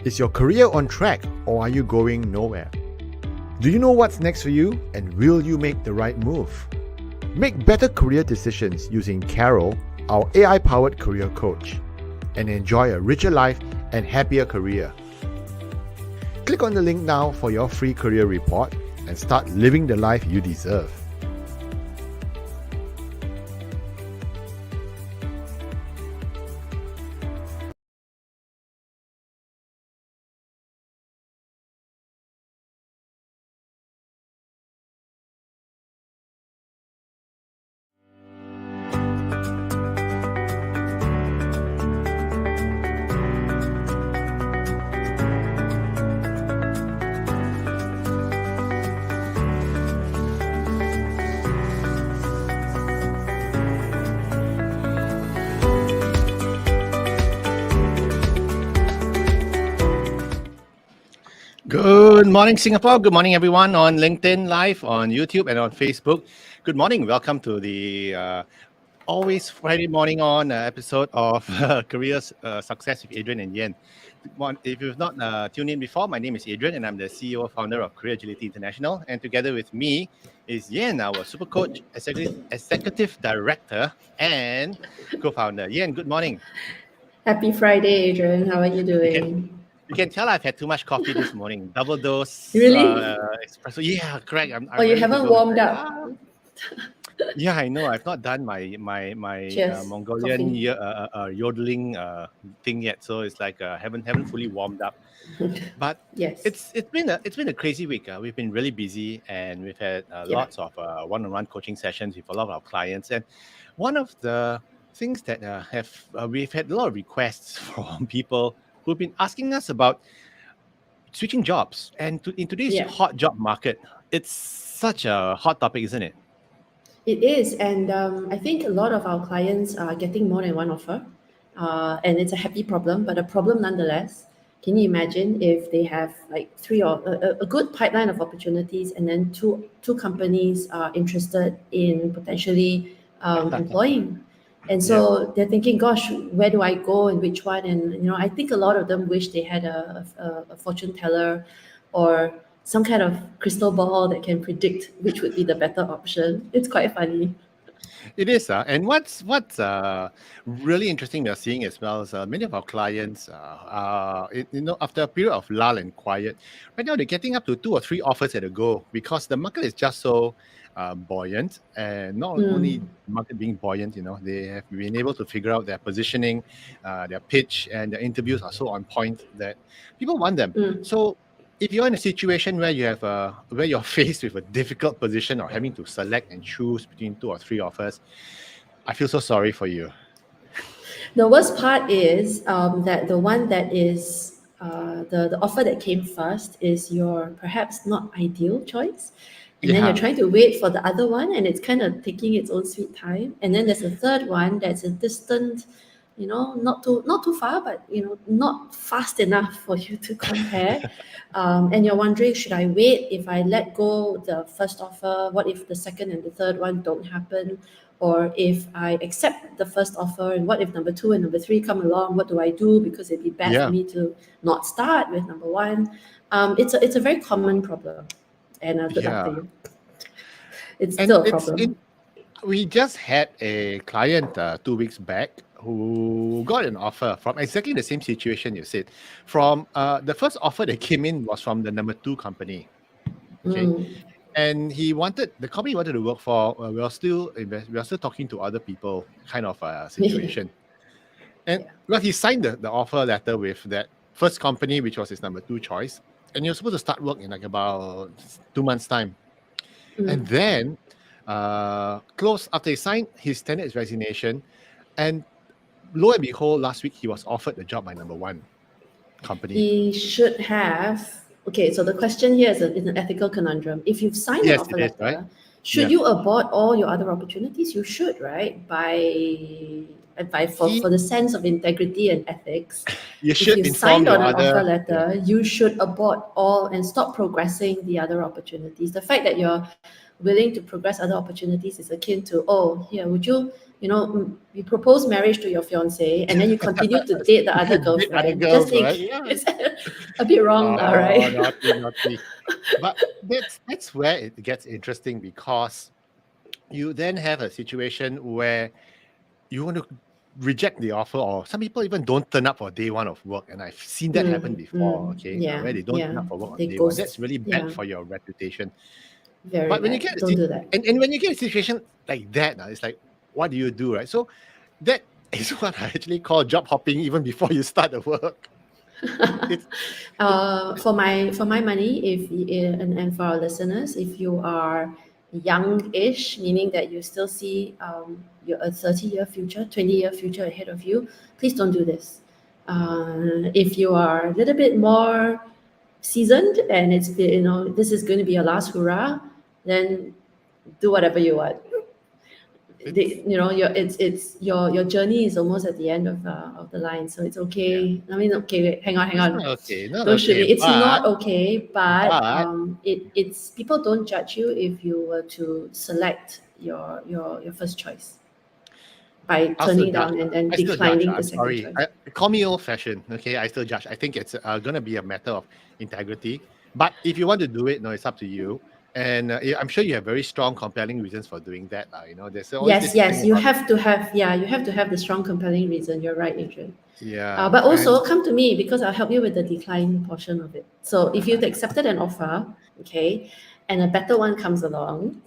Is your career on track or are you going nowhere? Do you know what's next for you and will you make the right move? Make better career decisions using Carol, our AI-powered career coach, and enjoy a richer life and happier career. Click on the link now for your free career report and start living the life you deserve. Good morning, Singapore. Good morning, everyone on LinkedIn Live, on YouTube, and on Facebook. Good morning. Welcome to the always Friday morning on episode of Career Success with Adrian and Yen. If you've not tuned in before, my name is Adrian, and I'm the CEO founder of Career Agility International. And together with me is Yen, our super coach, executive director, and co-founder. Yen, good morning. Happy Friday, Adrian. How are you doing? You can tell I've had too much coffee this morning. Double dose. Really? Espresso. Yeah, correct. I'm you haven't warmed up. Yeah, I know. I've not done my Mongolian yodeling thing yet, so it's like haven't fully warmed up. But yes, it's been a crazy week. We've been really busy, and we've had lots of one-on-one coaching sessions with a lot of our clients. And one of the things that we've had a lot of requests from people who've been asking us about switching jobs. And in today's hot job market, it's such a hot topic, isn't it? It is. And I think a lot of our clients are getting more than one offer. And it's a happy problem, but a problem nonetheless. Can you imagine if they have like three or a good pipeline of opportunities, and then two companies are interested in potentially employing? And so they're thinking, gosh, where do I go and which one? And, I think a lot of them wish they had a fortune teller or some kind of crystal ball that can predict which would be the better option. It's quite funny. It is. And what's really interesting we're seeing as well is many of our clients, after a period of lull and quiet, right now they're getting up to 2 or 3 offers at a go because the market is just so buoyant. And not only the market being buoyant, they have been able to figure out their positioning, their pitch, and their interviews are so on point that people want them. So if you're in a situation where where you're faced with a difficult position or having to select and choose between 2 or 3 offers, I feel so sorry for you. The worst part is that the one that is the offer that came first is your perhaps not ideal choice. And then you're trying to wait for the other one, and it's kind of taking its own sweet time. And then there's a third one that's a distant, not too far, but not fast enough for you to compare. And you're wondering, should I wait? If I let go the first offer, what if the second and the third one don't happen? Or if I accept the first offer, and what if number 2 and number 3 come along? What do I do? Because it'd be bad for me to not start with number 1. It's a very common problem. And good luck to you. It's still a problem. We just had a client 2 weeks back who got an offer from exactly the same situation you said. From the first offer that came in was from the number 2 company. Okay. And the company he wanted to work for, we are still talking to other people kind of situation. And he signed the offer letter with that first company, which was his number 2 choice. And you're supposed to start work in like about 2 months' time. And then, close after he signed, he tendered his resignation. And lo and behold, last week he was offered the job by number 1 company. He should have. Okay, so the question here is an ethical conundrum. If you've signed an offer letter, right? Should you abort all your other opportunities? You should, right? For the sense of integrity and ethics, if you've signed on an offer letter, you should abort all and stop progressing the other opportunities. The fact that you're willing to progress other opportunities is akin to, oh, here, would you, you propose marriage to your fiance and then you continue to date the other Date other girlfriend. Just girls, think right? Yeah. it's a bit wrong, Oh, right? naughty, naughty. But that's where it gets interesting, because you then have a situation where you want to reject the offer, or some people even don't turn up for day one of work, and I've seen that happen before. Okay, Yeah, where they don't turn yeah. up for work on They day one. That's ghost. really bad Yeah, for your reputation. very But when you bad. get Don't do that. and when you get a situation like that, it's like, what do you do, right? So that is what I actually call job hopping even before you start the work. It's For my money, and for our listeners, if you are young-ish, meaning that you still see your a 30-year future, 20-year future ahead of you, please don't do this. If you are a little bit more seasoned and this is going to be your last hurrah, then do whatever you want. it's Your journey is almost at the end of the line, so it's yeah. okay. I mean, okay, wait, hang It's on, not okay, not don't shoot me. okay. It's not okay, but But it's people don't judge you if you were to select your first choice by I'll still turning judge. down and then I still judge. declining the I'm second sorry. choice. Call me old-fashioned. Okay, I still judge. I think it's gonna be a matter of integrity. But if you want to do it, no, it's up to you. And I'm sure you have very strong, compelling reasons for doing that. There's always Yes, this thing yes, you about have to have, yeah, you have to have the strong compelling reason. You're right, Adrian. yeah, But and also come to me because I'll help you with the decline portion of it. So if you've accepted an offer, okay, and a better one comes along,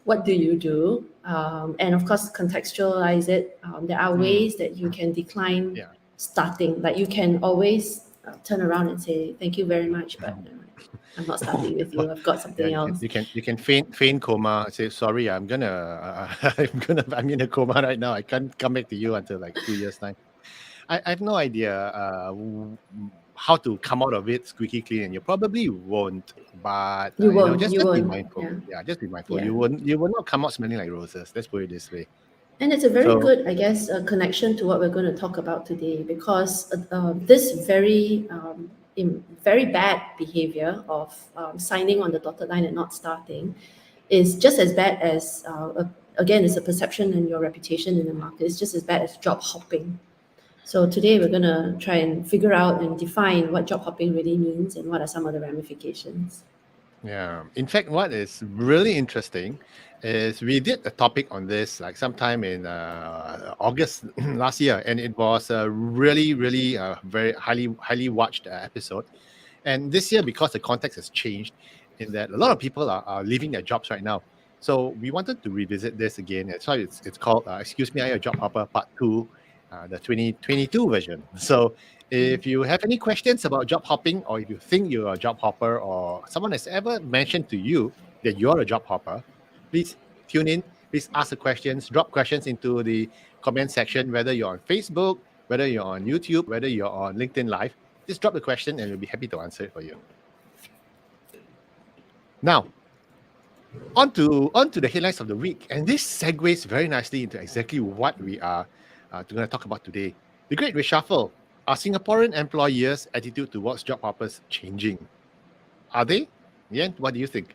what do you do? And of course, contextualize it. There are ways that you can decline yeah. starting. Like you can always turn around and say, "Thank you very much, but I'm not starting with you. I've got Yeah, something else." you can feign coma. Say sorry, I'm in a coma right now. I can't come back to you until like 2 years time. I have no idea how to come out of it squeaky clean, and you probably won't. But You won't. just You be won't. mindful. Yeah. Yeah, just be mindful. Yeah. You will not come out smelling like roses. Let's put it this way. And it's a very So good, I guess, connection to what we're going to talk about today, because this very bad behavior of signing on the dotted line and not starting is just as bad as, again, it's a perception and your reputation in the market. It's just as bad as job hopping. So today we're going to try and figure out and define what job hopping really means and what are some of the ramifications. yeah, in fact, what is really interesting is we did a topic on this like sometime in August last year, and it was a really very highly watched episode. And this year, because the context has changed, in that a lot of people are leaving their jobs right now, so we wanted to revisit this again. That's why it's called "Excuse Me, I Am a Job Hopper" Part Two, the 2022 version. So if you have any questions about job hopping, or if you think you're a job hopper, or someone has ever mentioned to you that you're a job hopper, please tune in. Please ask the questions, drop questions into the comment section, whether you're on Facebook, whether you're on YouTube, whether you're on LinkedIn Live. Just drop the question and we'll be happy to answer it for you. Now, on to the headlines of the week. And this segues very nicely into exactly what we are going to talk about today. The Great Reshuffle. Are Singaporean employers' attitude towards job hoppers changing? Are they? Yan, what do you think?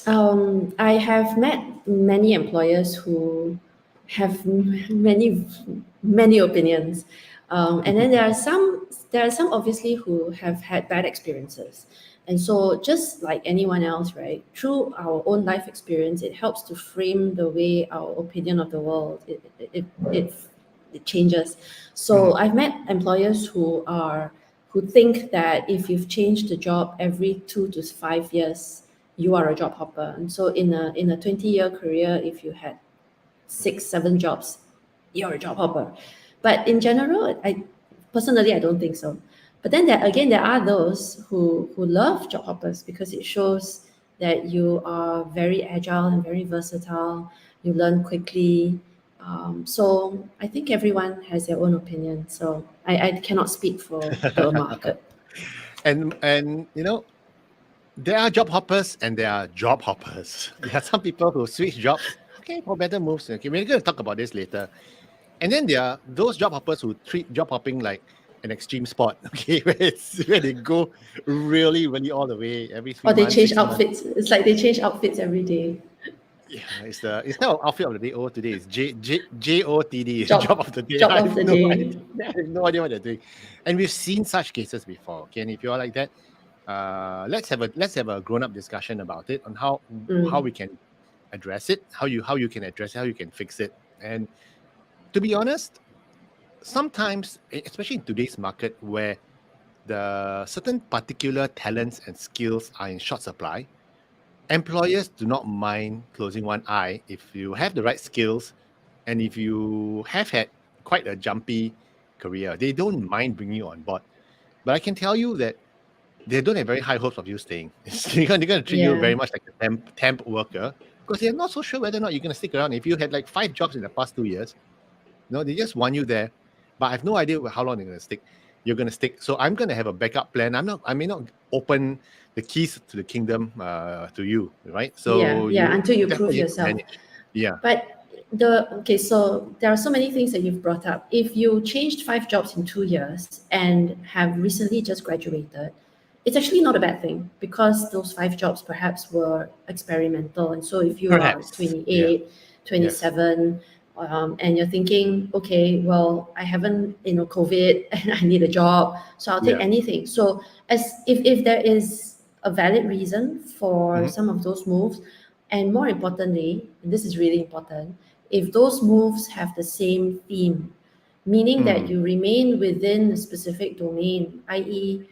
I have met many employers who have many opinions, and then there are some obviously who have had bad experiences, and so just like anyone else, right? Through our own life experience, it helps to frame the way our opinion of the world it changes. So I've met employers who think that if you've changed the job every 2 to 5 years, you are a job hopper. And so in a 20-year career, if you had 6, 7 jobs, you're a job hopper. But in general, I don't think so. But then there are those who love job hoppers because it shows that you are very agile and very versatile. You learn quickly. So I think everyone has their own opinion. So I cannot speak for the market. And there are job hoppers and there are job hoppers. There are some people who switch jobs, okay, for better moves. Okay, we're going to talk about this later. And then there are those job hoppers who treat job hopping like an extreme sport, okay, where they go really, really all the way every Or 3 they months, change 6 months. outfits. It's like they change outfits every day. Yeah, it's the instead of outfit of the day. Oh, today is JOTD, job of Job the day. job I of have the no day. idea. I have no idea what they're doing, and we've seen such cases before. Okay, and if you're like that, let's have a grown up discussion about it on how Mm, we can address it, how you can address it, how you can fix it. And to be honest, sometimes, especially in today's market where the certain particular talents and skills are in short supply, employers do not mind closing one eye if you have the right skills and if you have had quite a jumpy career. They don't mind bringing you on board. But I can tell you that they don't have very high hopes of you staying. They're going to treat you yeah. very much like a temp worker because they're not so sure whether or not you're going to stick around. If you had like 5 jobs in the past 2 years, no, they just want you there, but I have no idea how long they're going to stick. You're going to stick. So I'm going to have a backup plan. I may not open the keys to the kingdom to you, right? Yeah, So yeah, until you that's prove what you have to yourself. manage. Yeah, But so there are so many things that you've brought up. If you changed 5 jobs in 2 years and have recently just graduated, it's actually not a bad thing because those 5 jobs perhaps were experimental. And so if you are perhaps. Yeah. 28, Yes. 27, and you're thinking, okay, well, I haven't, COVID and I need a job, so I'll take Yeah. anything. So as if there is a valid reason for Mhm. some of those moves, and more importantly, and this is really important, if those moves have the same theme, meaning that Mm. you remain within a specific domain, i.e.,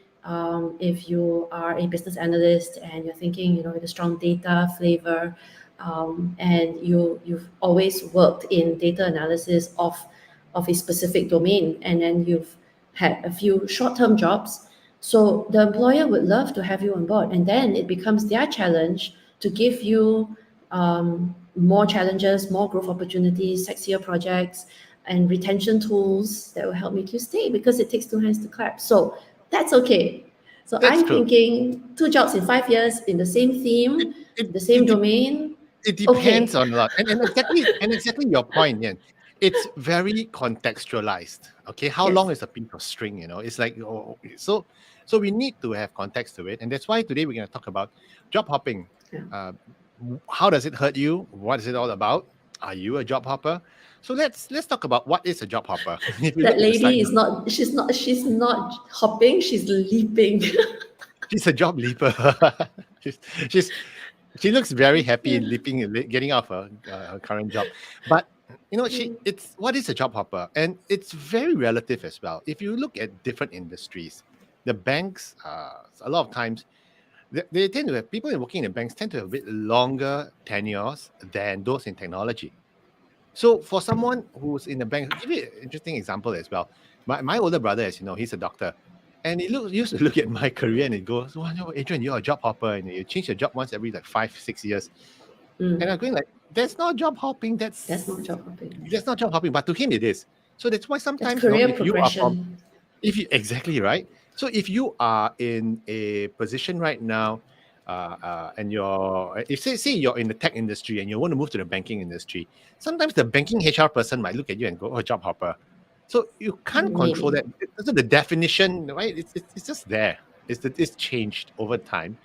if you are a business analyst and you're thinking, with a strong data flavor, and you've always worked in data analysis of a specific domain, and then you've had a few short-term jobs, so the employer would love to have you on board, and then it becomes their challenge to give you more challenges, more growth opportunities, sexier projects, and retention tools that will help make you stay because it takes two hands to clap. So that's okay. So That's I'm true. thinking 2 jobs in 5 years in the same It theme, it the it, same de- domain. it depends Okay. on a lot, and exactly your point. Yeah, it's very contextualized. Okay, how long Yes. is a piece of string? It's like, so we need to have context to it, and that's why today we're going to talk about job hopping. Yeah. Uh, how does it hurt you? What is it all about? Are you a job hopper? So let's talk about what is a job hopper. If we That look at the slide lady now, is not, she's not hopping, she's leaping. she's a job leaper. she's she's she looks very happy leaping and getting off her current job, but it's what is a job hopper, and it's very relative as well. If you look at different industries, the banks, a lot of times they tend to have people working in the banks tend to have a bit longer tenures than those in technology. So for someone who's in the bank, I'll give you an interesting example as well. My older brother, as you know, he's a doctor. And used to look at my career and he goes, "Well, no, Adrian, you're a job hopper and you change your job once every like 5, 6 years." And I'm Mm, going like, that's not job hopping. that's not job hopping. That's not job hopping. But to him it is. So that's why That's sometimes, career if you are from progression. if you exactly right. So if you are in a position right now, and if say you're in the tech industry and you want to move to the banking industry, sometimes the banking HR person might look at you and go, "Oh, job hopper." So you can't control Maybe. that. So the definition, right? It's just there. It's changed over time.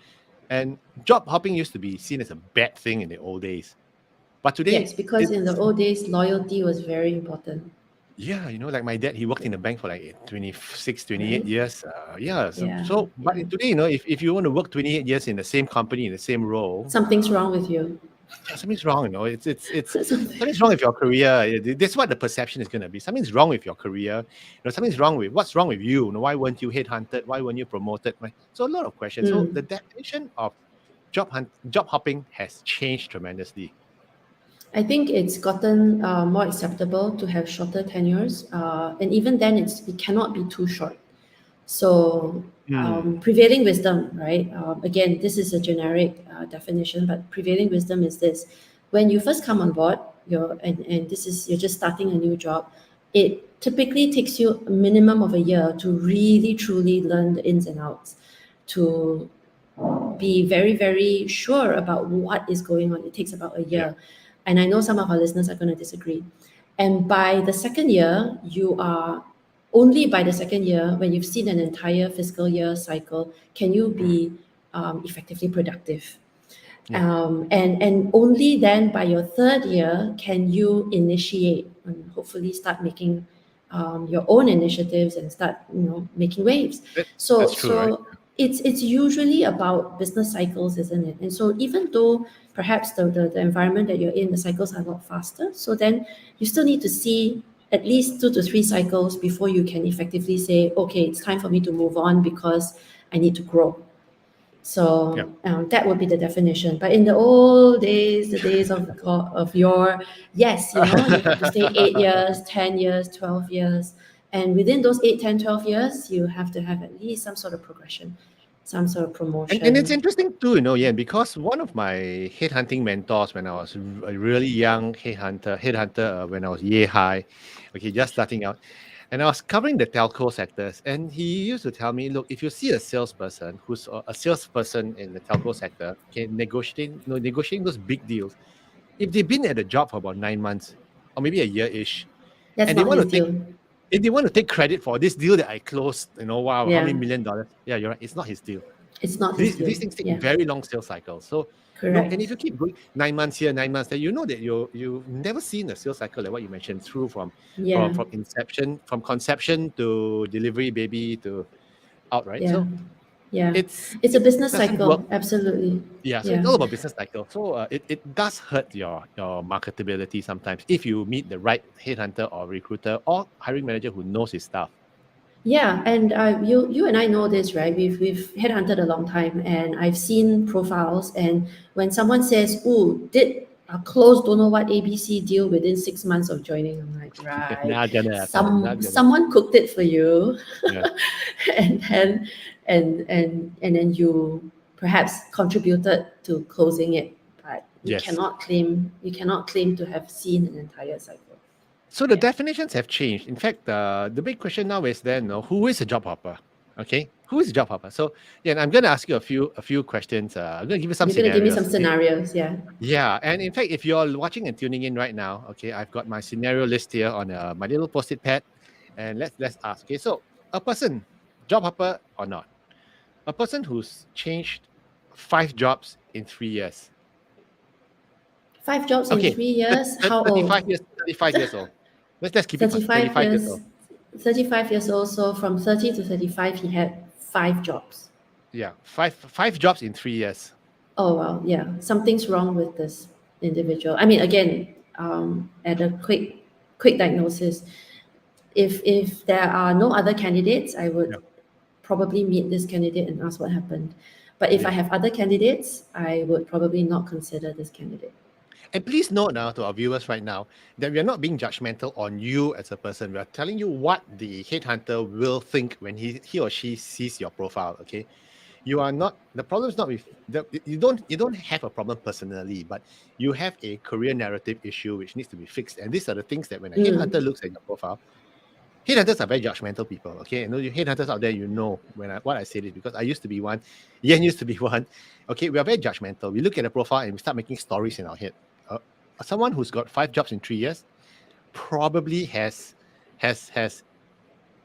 And job hopping used to be seen as a bad thing in the old days, but Yes, today because in the it's old days, loyalty was very important, yeah, like my dad, he worked in the bank for like 26, 28 right? years. Yeah. So, Yeah, but yeah. today, if you want to work 28 years in the same company, in the same role, Something's wrong with you. yeah, something's wrong. It's Something. something's wrong with your career. That's what the perception is going to be. Something's wrong with your career. Something's wrong with what's wrong with you. Why weren't you headhunted? Why weren't you promoted? Right? So a lot of questions. So the Mm. definition of job hopping has changed tremendously. I think it's gotten more acceptable to have shorter tenures, and even then, it cannot be too short. So, Hmm. prevailing wisdom, right? Again, this is a generic definition, but prevailing wisdom is this: when you first come on board, and this is you're just starting a new job, it typically takes you a minimum of a year to really truly learn the ins and outs, to be very, very sure about what is going on. It takes about a Yeah. year. And I know some of our listeners are going to disagree. And by the second year, you are only by the second year, when you've seen an entire fiscal year cycle, can you be effectively productive. And only then by your third year can you initiate and hopefully start making your own initiatives and start making waves. That's So true, right? it's usually about business cycles, isn't it? And so even though perhaps the environment that you're in, the cycles are a lot faster, so then you still need to see at least 2 to 3 cycles before you can effectively say, okay, it's time for me to move on because I need to grow. Yeah. So that would be the definition. But in the old days, the days of your, yes, you have to stay 8 years, 10 years, 12 years. And within those 8, 10, 12 years, you have to have at least some sort of progression, some sort of And it's promotion. interesting too, Yan, because one of my headhunting mentors when I was a really young headhunter when I was year high, okay, just starting out, and I was covering the telco sectors, and he used to tell me, look, if you see a salesperson who's a salesperson in the telco sector, okay, negotiating those big deals, if they've been at a job for about 9 months or maybe a year-ish, That's and they not want his to take deal. if they want to take credit for this deal that I closed, wow, how many Yeah, $1 million? Yeah, you're right. It's not his deal. it's not his These deal. things take Yeah, very long sales cycles. So, and if correct. you keep going 9 months here, 9 months there, you know that you've never seen a sales cycle like what you mentioned through from Yeah, inception, from conception to delivery, baby to out, right? yeah, So yeah. it's It's a it business doesn't work. cycle, absolutely. Yeah, so it's Yeah. all about business cycle. So it does hurt your marketability sometimes if you meet the right headhunter or recruiter or hiring manager who knows his stuff. Yeah, and you and I know this, right? We've headhunted a long time, and I've seen profiles. And when someone says, "Oh, did a close don't know what ABC deal within 6 months of joining," I'm like, right, Not gonna happen. Not gonna. someone cooked it for you, Yeah. and then and then you perhaps contributed to closing it, but Yes. you cannot claim to have seen an entire cycle. So the Yeah, definitions have changed. In fact, the big question now is then, who is a job hopper? Okay, who is a job hopper? So yeah, and I'm going to ask you a few questions. I'm going to give you some you're gonna give me some scenarios. Okay. scenarios. Yeah. Yeah, and in fact, if you're watching and tuning in right now, okay, I've got my scenario list here on my little post-it pad, and let's ask. Okay, so a person, job hopper or not, a person who's changed 5 jobs in 3 years. 5 jobs in Okay, 3 years. How 35 old? years, 35 years old. Let's keep it fun. 35 35 years years. old. 35 years old. So from 30 to 35, he had 5 jobs. Yeah, five jobs in 3 years. Oh wow, yeah, something's wrong with this individual. I mean, again, at a quick diagnosis, if there are no other candidates, I would Yeah, probably meet this candidate and ask what happened. But if I yeah. have other candidates, I would probably not consider this candidate. And please note now to our viewers right now that we are not being judgmental on you as a person. We are telling you what the headhunter will think when he or she sees your profile. Okay, you are not, the problem is not with you don't have a problem personally, but you have a career narrative issue which needs to be fixed. And these are the things that when a headhunter looks at your profile, headhunters are very judgmental people. Okay, and you headhunters out there, what I say this because I used to be one, Yen used to be one. Okay, we are very judgmental. We look at the profile and we start making stories in our head. Someone who's got 5 jobs in 3 years probably has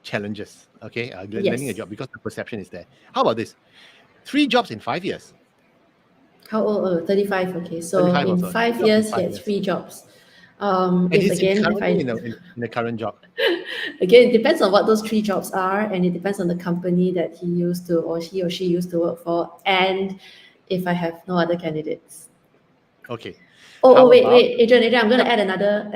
challenges. Okay, landing a Yes. job because the perception is there. How about this? 3 jobs in 5 years. How old? Oh, 35. Okay. So 35 in also. Three five jobs in years, he five had years. 3 jobs. And If he's again, if currently I in the current job. again, it depends on what those 3 jobs are, and it depends on the company that he used to or he or she used to work for, and if I have no other candidates. Okay. Oh, How wait, about Adrian, I'm going to yep, add another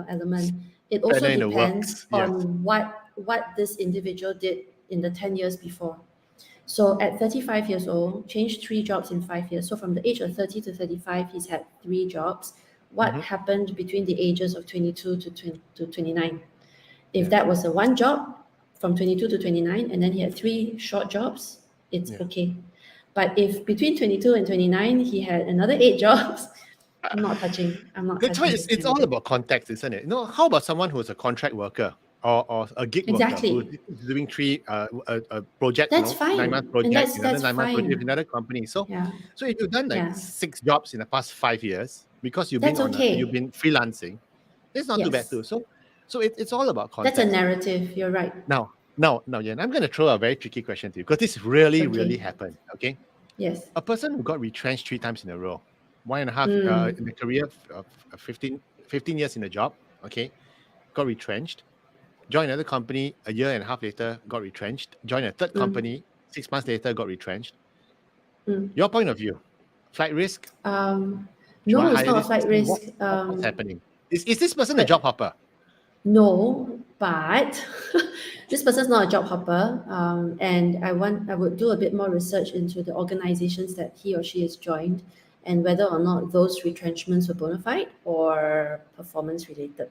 element. It planner also in the depends works? Yes. on what this individual did in the 10 years before. So at 35 years old, changed 3 jobs in 5 years. So from the age of 30 to 35, he's had 3 jobs. What Mm-hmm. happened between the ages of 22 to 29? If Yeah. that was a one job from 22 to 29, and then he had 3 short jobs, it's Yeah. okay. But if between 22 and 29, he had another 8 jobs, I'm not touching. I'm not That's why touching this it's all candidate. about context, isn't it? How about someone who's a contract worker or a gig worker who's Exactly. doing three projects, That's 9 month fine. And project, that's another that's 9 month project with fine. another company. So Yeah. if you've done like Yeah. 6 jobs in the past 5 years because you've That's been okay. freelancing, it's not too bad Yes. too. So So it's all about That's a context. narrative. You're right. Now, Yen, I'm going to throw a very tricky question to you because this really, really Okay. happened. Okay. Yes. A person who got retrenched 3 times in a row, 1.5 Mm. in the career of 15 years in a job, okay, got retrenched, joined another company a year and a half later, got retrenched, joined a third Mm. company 6 months later, got retrenched. Mm. Your point of view, flight risk, should I No, it's hire not a this flight person? risk. What's happening? Is this person a I, job hopper? no, but this person's not a job hopper, and I would do a bit more research into the organizations that he or she has joined, and whether or not those retrenchments were bona fide or performance related,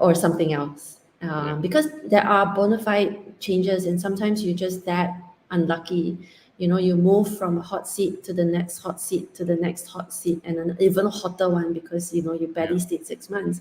or something else. Yeah. Because there are bona fide changes, and sometimes you're just that unlucky. You know, you move from a hot seat to the next hot seat to the next hot seat, and an even hotter one because you barely Yeah. stayed 6 months.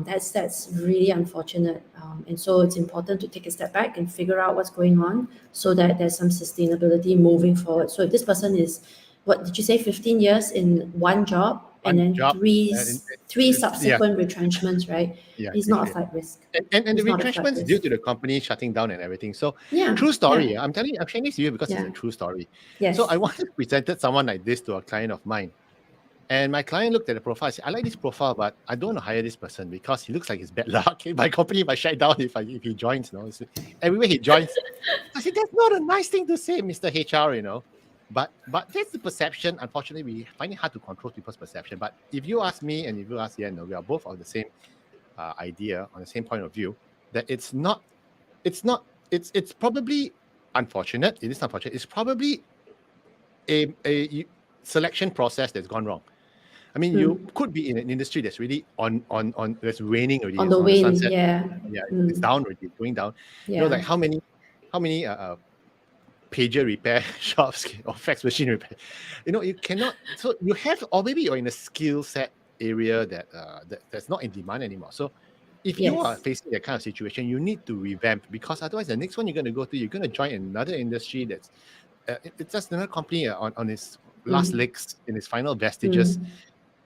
That's really unfortunate, and so it's important to take a step back and figure out what's going on so that there's some sustainability moving forward. So if this person is, what did you say, 15 years in one job and One then job. three Yeah. subsequent retrenchments, right? Yeah. He's not a flight risk. And the He's not a flight retrenchments due risk. to the company shutting down and everything. So Yeah, true story. yeah, I'm telling you, I'm sharing this to you because it's yeah. a true story. So I Yes. once presented someone like this to a client of mine. And my client looked at the profile and said, I like this profile, but I don't want to hire this person because he looks like he's bad luck. My company might shut down if he joins. Everywhere he joins. I said, that's not a nice thing to say, Mr. HR, But that's the perception. Unfortunately, we find it hard to control people's perception. But if you ask me and if you ask Yen, we are both on the same idea, on the same point of view, that it's probably unfortunate. It is unfortunate. It's probably a selection process that's gone wrong. I mean, you Mm. could be in an industry that's really on that's waning already. On It's the on the wane, sunset. yeah. Yeah, it's Mm. down already, going down. Yeah. Like how many pager repair shops or fax machine repair. You cannot. So you have, or maybe you're in a skill set area that's not in demand anymore. So if you are Yes. facing that kind of situation, you need to revamp because otherwise the next one you're going to go to, you're going to join another industry that's it's just another company on its last Mm. legs in its final vestiges. Mm.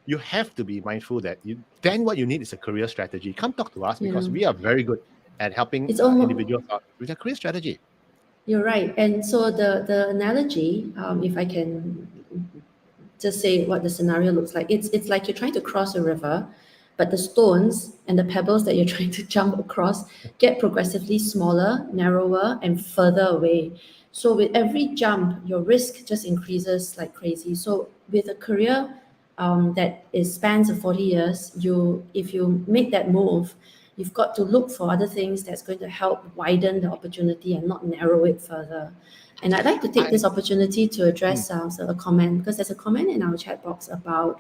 You have to be mindful that then what you need is a career strategy. Come talk to us Yeah. because we are very good at helping It's almost, individuals out with their career strategy. you're right. And so the analogy, if I can just say what the scenario looks like, it's like you're trying to cross a river, but the stones and the pebbles that you're trying to jump across get progressively smaller, narrower, and further away. So with every jump, your risk just increases like crazy. So with a career that spans 40 years, if you make that move, you've got to look for other things that's going to help widen the opportunity and not narrow it further. And I'd like to take I this opportunity to mm, address a comment, because there's a comment in our chat box about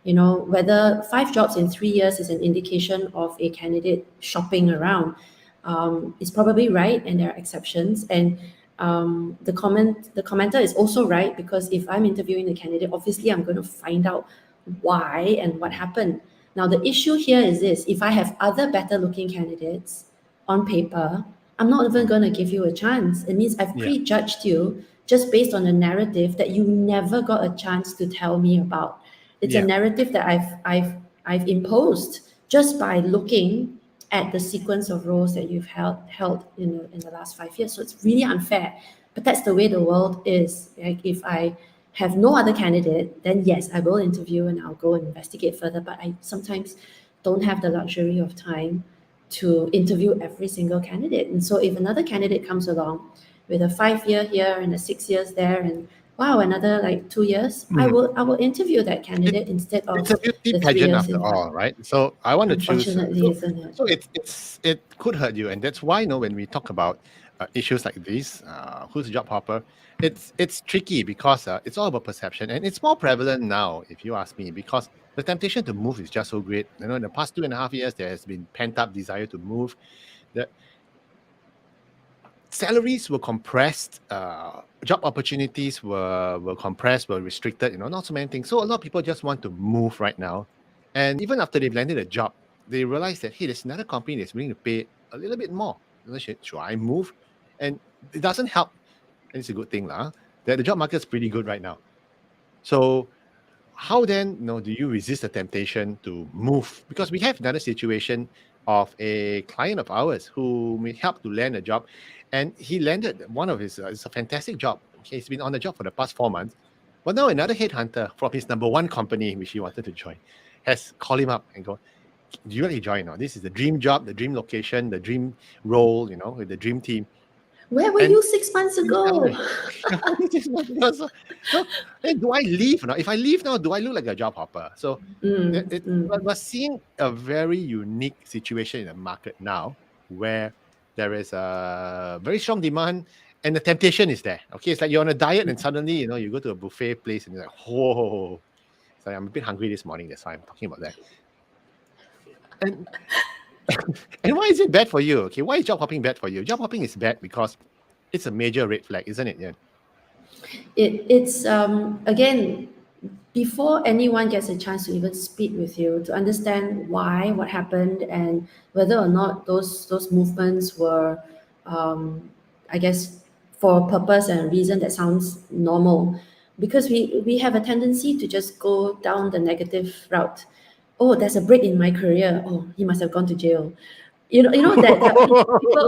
whether 5 jobs in 3 years is an indication of a candidate shopping around. It's probably right, and there are exceptions. And the commenter is also right, because if I'm interviewing the candidate, obviously I'm going to find out why and what happened. Now the issue here is this: if I have other better looking candidates on paper, I'm not even mm, going to give you a chance. It means I've yeah. prejudged you just based on a narrative that you never got a chance to tell me about. It's a Yeah. narrative that I've imposed just by looking at the sequence of roles that you've held in the last 5 years. So it's really unfair. But that's the way the world is. Like, if I have no other candidate, then yes, I will interview and I'll go and investigate further. But I sometimes don't have the luxury of time to interview every single candidate. And so if another candidate comes along with a 5 year here and a 6 years there, and wow, another like 2 years, I Mm. will interview that It, candidate instead it's of a beauty the three pageant years after in one. all, right? So I want to choose. Unfortunately, isn't it? So it could hurt you, and that's why when we talk about issues like these, who's a job hopper, it's tricky because it's all about perception, and it's more prevalent now, if you ask me, because the temptation to move is just so great. In the past 2.5 years, there has been pent up desire to move. The salaries were compressed, job opportunities were compressed, were restricted, not so many things. So a lot of people just want to move right now. And even after they've landed a job, they realize that, hey, there's another company that's willing to pay a little bit more. Should I move? And it doesn't help. And it's a good thing, that the job market is pretty good right now. So how then do you resist the temptation to move? Because we have another situation of a client of ours who may help to land a job, and he landed one of his it's a fantastic job. Okay, he's been on the job for the past 4 months, but now another headhunter from his number one company, which he wanted to join, has called him up and go, "Do you really join? Now this is the dream job, the dream location, the dream role, with the dream team." Where were And you 6 months please tell ago? me. So, then do I leave now? If I leave now, do I look like a job hopper? So we're seeing a very unique situation in the market now where there is a very strong demand and the temptation is there. Okay, it's like you're on a diet and suddenly, you go to a buffet place and you're like, whoa. So I'm a bit hungry this morning. That's why I'm talking about that. And and why is it bad for you? Okay, why is job hopping bad for you? Job hopping is bad because it's a major red flag, isn't it? Yeah. It's again, before anyone gets a chance to even speak with you to understand why, what happened, and whether or not those movements were, I guess, for a purpose and a reason that sounds normal, because we have a tendency to just go down the negative route. Oh, there's a break in my career. Oh, he must have gone to jail. That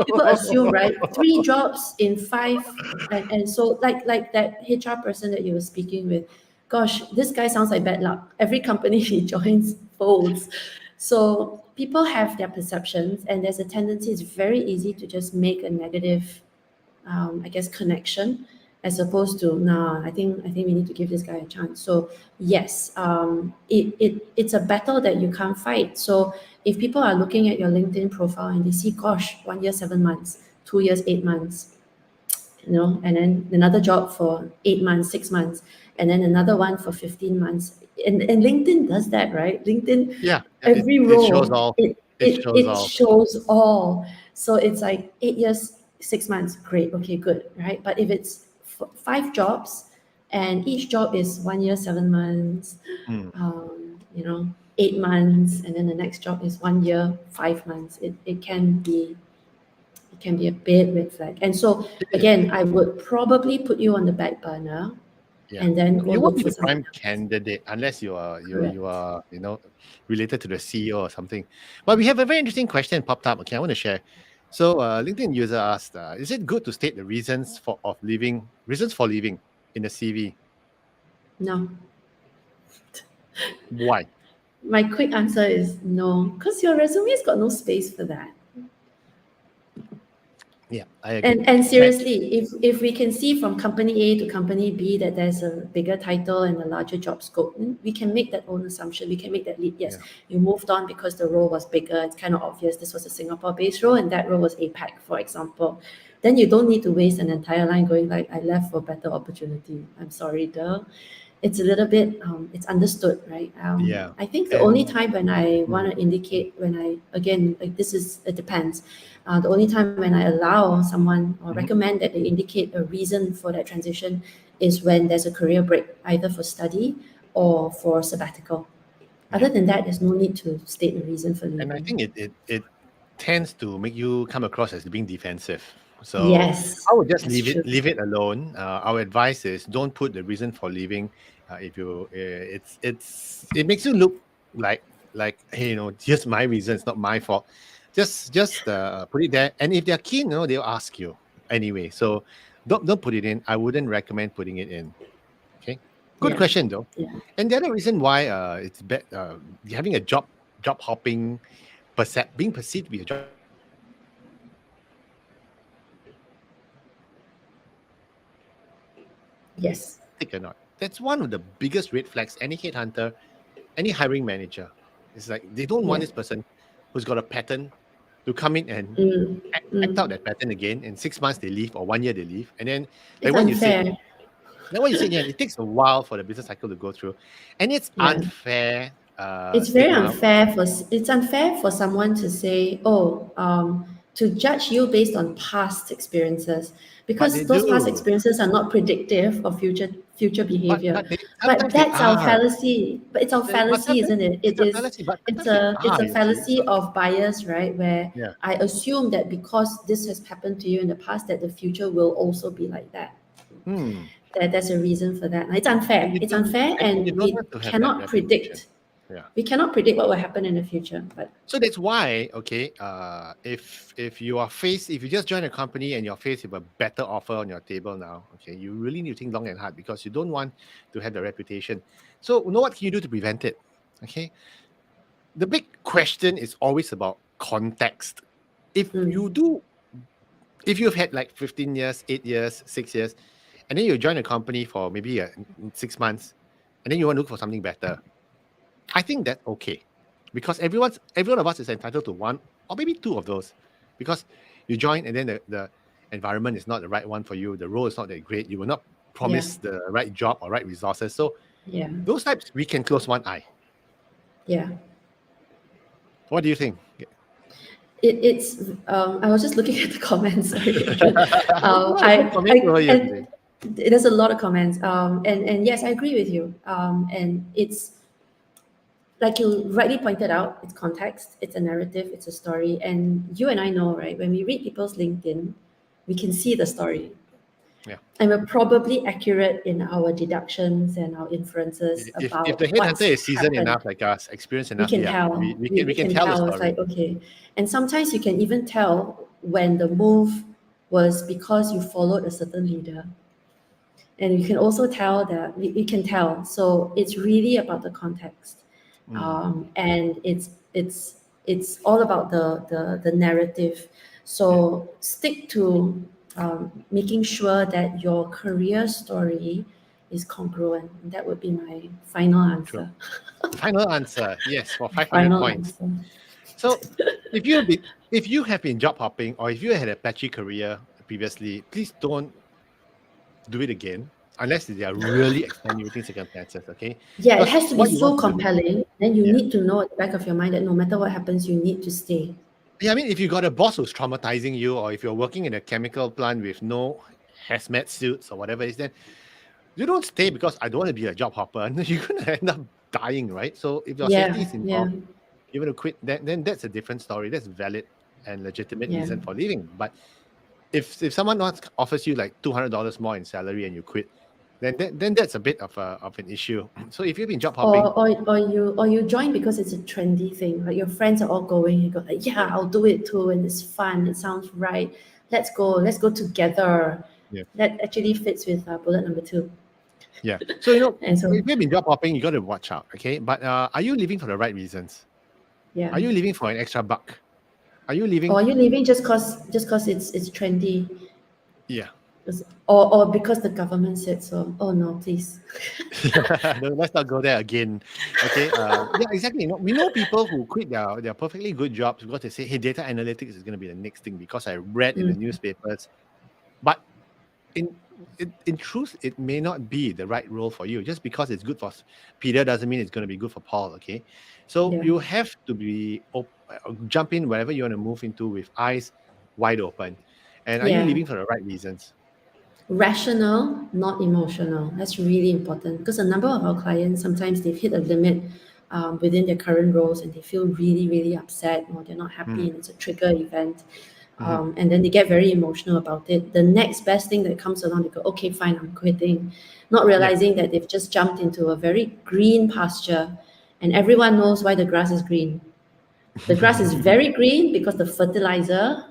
people assume, right? 3 jobs in 5, and so like that HR person that you were speaking with, gosh, this guy sounds like bad luck. Every company he joins folds. So people have their perceptions, and there's a tendency, it's very easy to just make a negative, I guess, connection, as opposed to, nah, I think we need to give this guy a chance. So yes, it's a battle that you can't fight. So if people are looking at your LinkedIn profile and they see, gosh, 1 year 7 months, 2 years 8 months, and then another job for 8 months, 6 months, and then another one for 15 months. And LinkedIn does that, right? LinkedIn, Yeah, every it shows role, all. it, It it, shows it all. shows all. So it's like 8 years, 6 months, great, okay, good, right? But if it's 5 jobs and each job is 1 year, 7 months, Mm. 8 months, and then the next job is 1 year, 5 months, it can be a big red flag. And so It is. again, I would probably put you on the back burner Yeah, and then go you won't look be for the something prime else. candidate unless you are Correct. related to the CEO or something. But we have a very interesting question popped up. Okay, I want to share. So, LinkedIn user asked, "Is it good to state the reasons for leaving in the CV? No. Why?" My quick answer is no, because your resume's got no space for that. Yeah, I agree. And That seriously, if we can see from company A to company B that there's a bigger title and a larger job scope, then we can make that own assumption. We can make that leap. Yes, Yeah. you moved on because the role was bigger. It's kind of obvious this was a Singapore-based role and that role was APAC, for example. Then you don't need to waste an entire line going like, I left for better opportunity. I'm sorry, duh. It's a little bit, it's understood, right? Yeah, I think the only and time when I want mm, to indicate, again, like it depends. The only time when I allow someone or mhm, recommend that they indicate a reason for that transition is when there's a career break, either for study or for sabbatical. Other yeah, than that, there's no need to state a reason for and I leaving. think it tends to make you come across as being defensive. So Yes, I would just that's true. leave it alone. Our advice is don't put the reason for leaving. If you, it makes you look like hey, here's my reason. It's not my fault. Just put it there, and if they're keen, they'll ask you anyway. So don't put it in. I wouldn't recommend putting it in. Okay, good Yeah, question though. yeah. And the other reason why it's bad, having a job hopping being perceived to be a job Yes. or not. That's one of the biggest red flags any headhunter, any hiring manager. It's like they don't want Yeah. this person who's got a pattern to come in and Mm, act out mm. that pattern again. In 6 months they leave or 1 year they leave. And then like It's what you said, unfair. yeah, it takes a while for the business cycle to go through. And it's Yeah. unfair It's very stigma. unfair for someone to say, oh, to judge you based on past experiences, But they because those past do. experiences are not predictive of future behavior. But they But sometimes they that's our are. fallacy. But it's our But fallacy, sometimes isn't it? it's It a is. fallacy, but It's sometimes they a are, you see. fallacy of bias, right? Where Yeah. I assume that because this has happened to you in the past, that the future will also be like that. Hmm. there's a reason for that. It's And unfair. you It's don't, unfair, and you and don't we want to have that cannot reputation. predict. Yeah. We cannot predict what will happen in the future. But So that's why, okay, if you are faced, if you just join a company and you're faced with a better offer on your table now, okay, you really need to think long and hard because you don't want to have the reputation. So, you know what can you do to prevent it? Okay, the big question is always about context. If you do, if you've had like 15 years, 8 years, 6 years, and then you join a company for maybe 6 months, and then you want to look for something better, I think that's okay, because every one of us is entitled to one or maybe two of those, because you join and then the environment is not the right one for you, the role is not that great, you will not yeah, promise the right job or right resources. So yeah, those types we can close one eye. yeah. What do you think? It's. I was just looking at the comments. Sorry, Adrian. Good comment over here today. And there's a lot of comments. And yes, I agree with you. And it's like you rightly pointed out, it's context, it's a narrative, it's a story. And you and I know, right? When we read people's LinkedIn, we can see the story. Yeah. And we're probably accurate in our deductions and our inferences about If the what's headhunter is seasoned happened. enough, like us, experienced We enough, can yeah, tell. we can tell the It's story. like, okay. And sometimes you can even tell when the move was because you followed a certain leader. And you can also tell that we can tell. So it's really about the context. And it's all about the narrative. So stick to making sure that your career story is congruent. And that would be my final answer. Final answer, yes, for 500 Final points. answer. So if you have been job hopping or if you had a patchy career previously, please don't do it again unless there are really extenuating circumstances. Okay, Yeah, it because has to be what you so want to do, compelling. Then you yeah, need to know at the back of your mind that no matter what happens, you need to stay. yeah. I mean, if you got a boss who's traumatizing you, or if you're working in a chemical plant with no hazmat suits or whatever it is, then you don't stay because I don't want to be a job hopper. You're gonna end up dying, right? So if your safety Yeah, is yeah, involved, you want to quit, then that's a different story. That's valid and legitimate yeah. reason for leaving. But if someone offers you like $200 more in salary and you quit, then that's a bit of an issue. So if you've been job hopping, Or you join because it's a trendy thing. Like your friends are all going, you go like, yeah, I'll do it too, and it's fun. It sounds right. Let's go together. yeah, That actually fits with bullet number 2. yeah. So And so if you've been job hopping, you got to watch out, okay? But are you leaving for the right reasons? yeah. Are you leaving for an extra buck? Are you Or leaving? are you leaving just cause it's trendy? Yeah. Or because the government said so. Oh no, please. No, let's not go there again. Okay. Yeah, exactly. We know people who quit their perfectly good jobs because they say, hey, data analytics is going to be the next thing because I read in the newspapers. But in truth, it may not be the right role for you. Just because it's good for Peter doesn't mean it's going to be good for Paul. Okay. So Yeah. you have to be jump in wherever you want to move into with eyes wide open. And are you Yeah. leaving for the right reasons? Rational, not emotional. That's really important because a number of our clients sometimes they've hit a limit within their current roles and they feel really, really upset or they're not happy and it's a trigger event. And then they get very emotional about it. The next best thing that comes along, they go, okay, fine, I'm quitting. Not realizing that they've just jumped into a very green pasture and everyone knows why the grass is green. The grass is very green because the fertilizer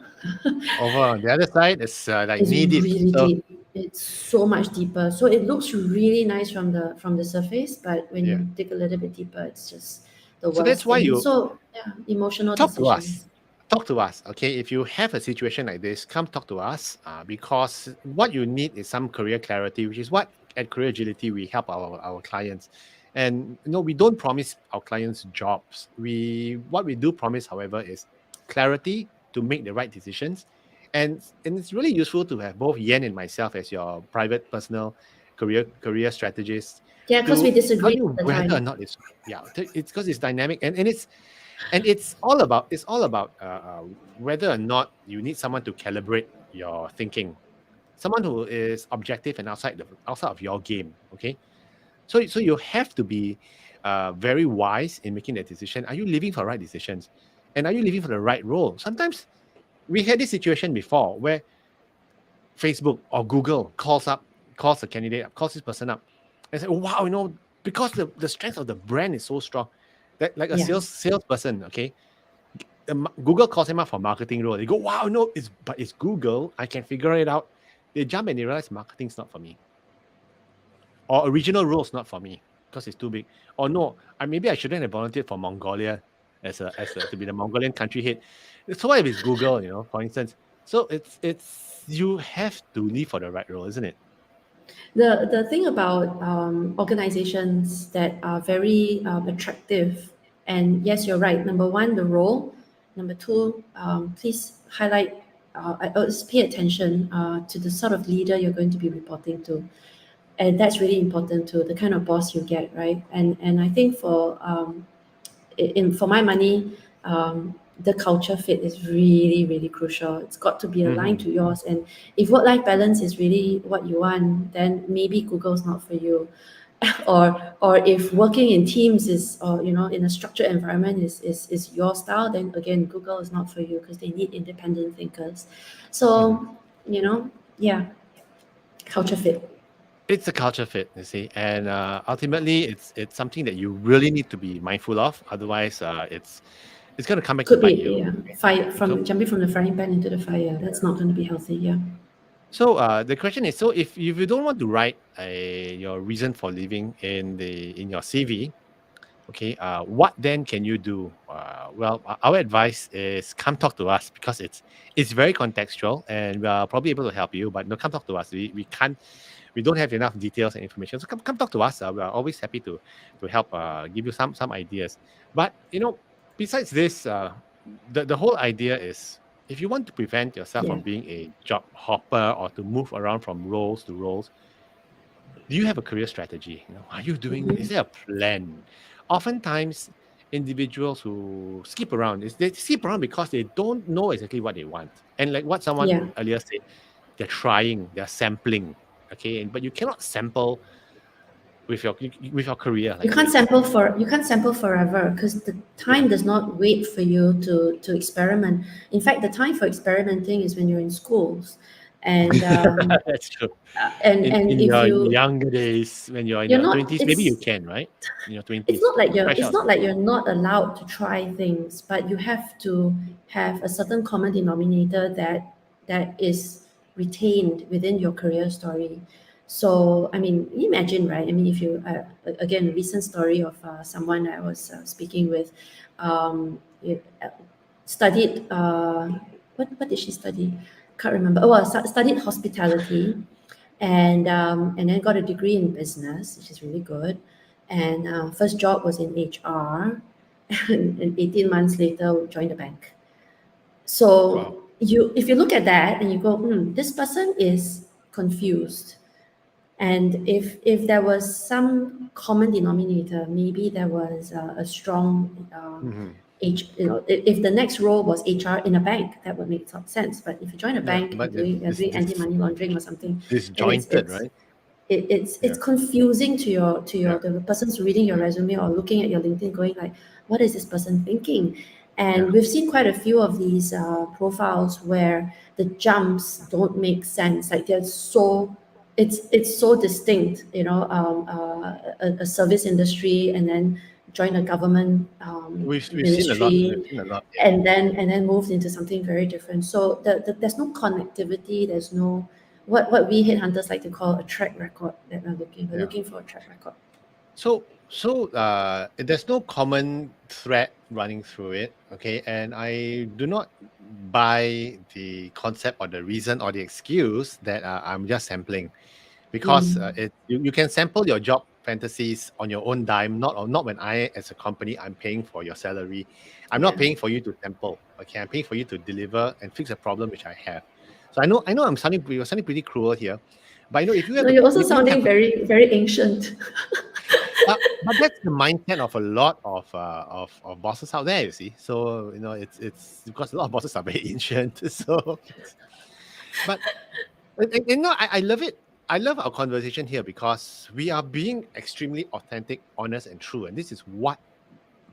Over on the other side, it's like is knee deep. really So deep. It's so much deeper. So it looks really nice from the surface, but when yeah. you dig a little bit deeper, it's just the So that's worst why thing. you So yeah, emotional talk to us. decisions. Talk to us, okay? If you have a situation like this, come talk to us because what you need is some career clarity, which is what at Career Agility we help our clients. And we don't promise our clients jobs. What we do promise, however, is clarity to make the right decisions. And it's really useful to have both Yen and myself as your private personal career strategist Yeah, because we to tell disagree you all the whether or time. not it's it's because it's dynamic and it's all about whether or not you need someone to calibrate your thinking, someone who is objective and outside of your game. Okay, so you have to be very wise in making that decision. Are you living for right decisions, and are you living for the right role? Sometimes we had this situation before where Facebook or Google calls up calls a candidate, calls this person up, and say, wow, because the strength of the brand is so strong, that like a Yeah. salesperson, okay, Google calls him up for marketing role. They go, wow, it's Google. I can figure it out. They jump and they realize marketing's not for me, or original role's not for me because it's too big. Or no, maybe I shouldn't have volunteered for Mongolia as a to be the Mongolian country head. So what if it's Google, for instance? So it's you have to leave for the right role, isn't it? The thing about organizations that are very attractive, and yes, you're right. Number one, the role. Number two, please highlight, pay attention to the sort of leader you're going to be reporting to, and that's really important too. The kind of boss you get, right? And I think for my money, the culture fit is really, really crucial. It's got to be aligned to yours. And if work-life balance is really what you want, then maybe Google's not for you. or if working in teams is, or in a structured environment is your style, then again Google is not for you because they need independent thinkers. So, yeah, culture fit. It's a culture fit, you see, and ultimately, it's something that you really need to be mindful of. Otherwise, it's going to come back to Could bite be, you. yeah, fire So, from jumping from the frying pan into the fire. That's not going to be healthy. Yeah. so the question is: so if you don't want to write your reason for leaving in your CV, okay, what then can you do? Well, our advice is come talk to us because it's very contextual and we are probably able to help you. But no, come talk to us. We don't have enough details and information. So come talk to us. We are always happy to help give you some ideas. But besides this, the whole idea is if you want to prevent yourself Yeah. from being a job hopper or to move around from roles to roles, do you have a career strategy? Are you doing? Is Mhm. there a plan? Oftentimes, individuals who skip around they skip around because they don't know exactly what they want. And like what someone Yeah. earlier said, they're trying, they're sampling. Okay, but you cannot sample with your career You like can't this. sample forever because the Yeah, time does not wait for you to experiment. In fact, the time for experimenting is when you're in schools, and that's true. and In if your you younger days, when you're in you're your not, twenties, maybe you can, right? In your it's twenties, not like you're fresh it's out. not like you're not allowed to try things, but you have to have a certain common denominator that is retained within your career story. So I mean, imagine, right? I mean, if you again, recent story of someone I was speaking with, studied what did she study? Can't remember. Oh, well, studied hospitality, and then got a degree in business, which is really good. And first job was in HR, and 18 months later joined the bank. Wow. So if you look at that and you go, this person is confused. And if there was some common denominator, maybe there was a strong Hmm. if the next role was HR in a bank, that would make some sense. But if you join a Yeah, bank and but you're doing anti-money laundering or something, then disjointed, right? it's Yeah, confusing to yeah, the persons reading your yeah, resume or looking at your LinkedIn, going like, what is this person thinking? yeah. And we've seen quite a few of these profiles where the jumps don't make sense. Like they're so it's so distinct, a service industry and then join a government We've seen a lot. We've ministry seen a lot. Yeah, and then moved into something very different. So there's no connectivity. There's no what we headhunters like to call a track record that we're looking. We're yeah. looking for a track record. So there's no common thread running through it, okay? And I do not buy the concept or the reason or the excuse that I'm just sampling because Mm, you can sample your job fantasies on your own dime, not when I as a company I'm paying for your salary. I'm not yeah. paying for you to sample, okay? I'm paying for you to deliver and fix a problem which I have. So I know we're sounding pretty cruel here, but if you No, have you're also you have sounding very very ancient. but that's the mindset of a lot of bosses out there, you see. So it's because a lot of bosses are very ancient. So, but I love it. I love our conversation here because we are being extremely authentic, honest, and true. And this is what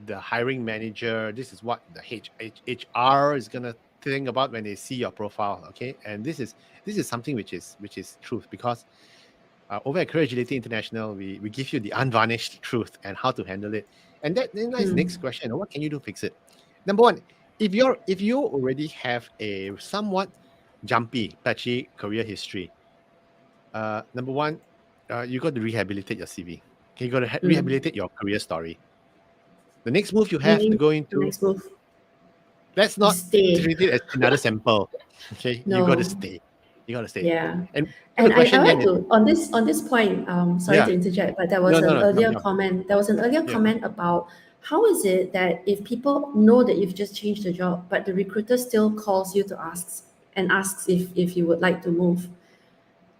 the hiring manager, this is what the HR is gonna think about when they see your profile. Okay, and this is something which is truth because Over at Career Agility International, we give you the unvarnished truth and how to handle it. And that then lies the next question: what can you do to fix it? Number one, if you already have a somewhat jumpy, patchy career history, number one, you got to rehabilitate your CV. Okay, you got to rehabilitate your career story. The next move you have to Meaning go the into, next move, let's you not stay. treat it as another sample. Okay, you got to No, stay. You got to stay. yeah. And so the And I question like then is, to on this point, sorry yeah, to interject, but there no, was no, an no, jump, earlier jump. comment. There was an earlier Yeah, comment about how is it that if people know that you've just changed the job, but the recruiter still calls you to asks if you would like to move.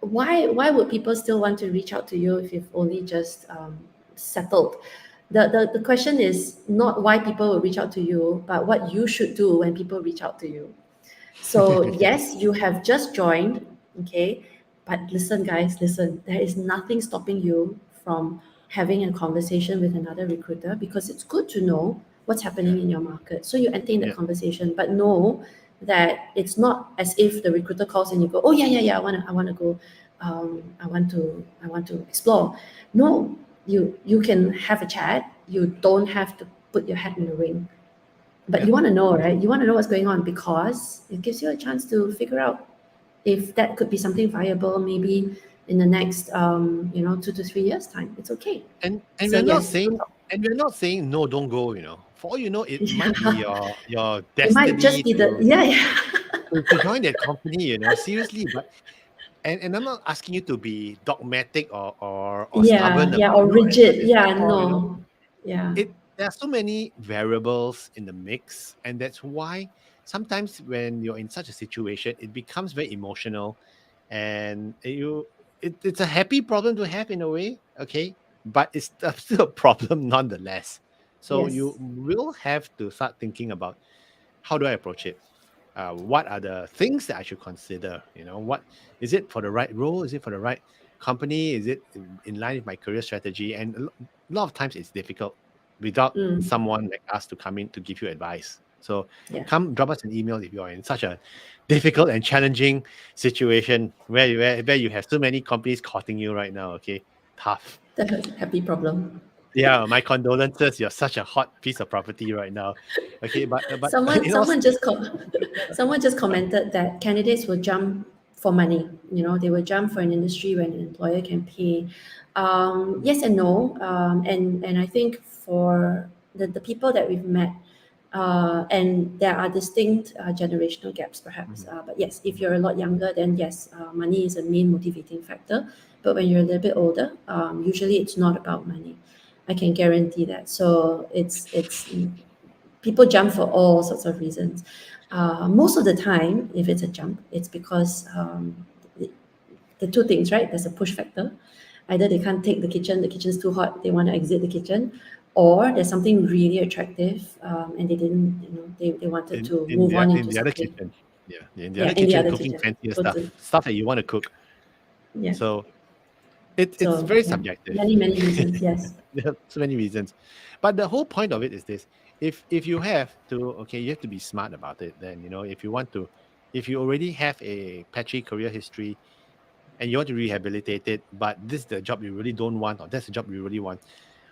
Why would people still want to reach out to you if you've only just settled? The question is not why people will reach out to you, but what you should do when people reach out to you. So yes, you have just joined, okay? But listen, guys, listen. There is nothing stopping you from having a conversation with another recruiter because it's good to know what's yeah, happening in your market. So you entertain the yeah, conversation, but know that it's not as if the recruiter calls and you go, oh yeah, I wanna go, I want to explore. No, you can have a chat. You don't have to put your hat in the ring, but yeah. you want to know, right? You want to know what's going on because it gives you a chance to figure out if that could be something viable, maybe in the next, 2 to 3 years time. It's okay. And So we're not yes, saying, no, don't go. For all you know, it might be yeah, your it might just destiny be the to yeah, yeah, join that company. Seriously. But and I'm not asking you to be dogmatic or yeah, stubborn yeah, about or no. rigid. It's Yeah, all no, yeah, there are so many variables in the mix, and that's why sometimes when you're in such a situation, it becomes very emotional, and it's a happy problem to have in a way, okay, but it's still a problem nonetheless. So you yes, will have to start thinking about, how do I approach it? What are the things that I should consider? What is it for the right role? Is it for the right company? Is it in line with my career strategy? And a lot of times it's difficult without mm, someone like us to come in to give you advice. So yeah, come drop us an email if you're in such a difficult and challenging situation where you have so many companies courting you right now. Okay, tough. the happy problem. Yeah, my condolences. You're such a hot piece of property right now. Okay, but Someone, you know, someone just com- someone just commented that candidates will jump for money. They will jump for an industry when an employer can pay. Yes and no. And I think for the people that we've met, and there are distinct generational gaps, perhaps. Mhm, But yes, if mhm. you're a lot younger, then yes, money is a main motivating factor. But when you're a little bit older, usually it's not about money. I can guarantee that. So it's people jump for all sorts of reasons. Most of the time, if it's a jump, it's because the two things, right? There's a push factor. Either they can't take the kitchen's too hot, they want to exit the kitchen, or there's something really attractive, and they didn't, they wanted to in move on in into the other something. kitchen. Yeah, in the Yeah, other in the kitchen, other cooking kitchen. fancier Go to, stuff that you want to cook. yeah. So it's So very yeah, subjective. many reasons. Yes. There are so many reasons, but the whole point of it is this: if you have to, okay, you have to be smart about it. Then if you want to, if you already have a patchy career history and you want to rehabilitate it, but this is the job you really don't want, or that's the job you really want,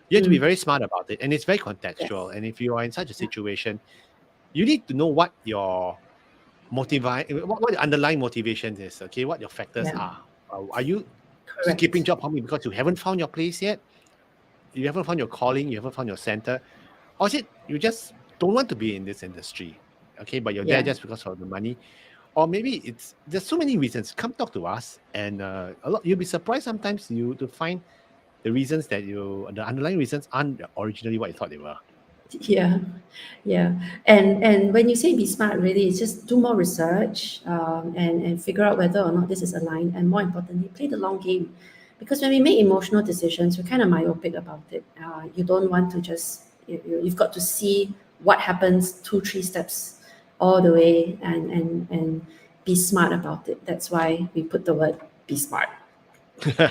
you have to be Mm, very smart about it, and it's very contextual. yes. And if you are in such a Yeah. situation, you need to know what your what the underlying motivations is. Okay, what your factors Yeah. are. Are you skipping Correct. job hopping because you haven't found your place yet? You haven't found your calling, you haven't found your center, or is it you just don't want to be in this industry? Okay, but you're there Yeah. just because of the money, or maybe there's so many reasons. Come talk to us, and you'll be surprised sometimes you to find the underlying reasons aren't originally what you thought they were. Yeah, yeah. And when you say be smart, really, it's just do more research, and figure out whether or not this is aligned, and more importantly, play the long game. Because when we make emotional decisions, we're kind of myopic about it. You don't want to just you've got to see what happens 2, 3 steps all the way, and be smart about it. That's why we put the word be smart,